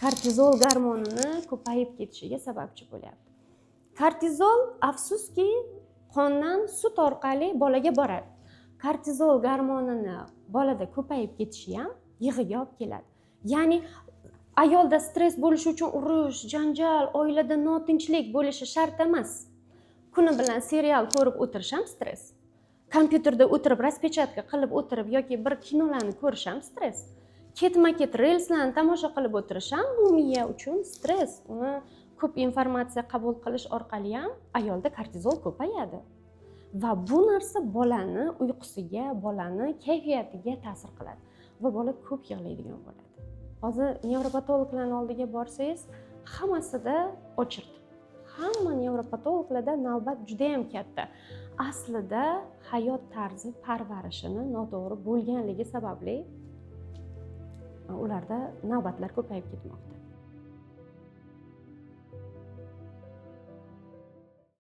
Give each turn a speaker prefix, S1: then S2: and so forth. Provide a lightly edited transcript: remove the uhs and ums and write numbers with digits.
S1: kortizol gormonini ko'payib ketishiga sababchi bo'lyapti. Kortizol afsuski qondan sut orqali bolaga boradi. Kortizol gormonini bolada ko'payib ketishi ham yig'iga olib keladi. Ya'ni ayolda stress bo'lishi uchun urush, janjal, oilada notinchlik bo'lishi shart emas. Kuni bilan serial ko'rib o'tirish ham stress. Kompyuterda o'tirib, raspechkatka qilib o'tirib yoki bir kinolarni ko'rish ham stress. Ketma-ket relslarni tomosha qilib o'tirish ham bu miya uchun stress. Uni ko'p informatsiya qabul qilish orqali ham ayolda kortizol ko'payadi. Va bu narsa bolani uyqusiga, bolani kayfiyatiga ta'sir qiladi va bola ko'p yig'laydigan bo'ladi. Hozir nevropatologlarning oldiga borsangiz, hammasida o'chirdi. Hamma nevropatologlarda navbat juda ham katta. Aslida hayot tarzi parvarishini noto'g'ri bo'lganligi sababli ularda navbatlar ko'payib ketmoqda.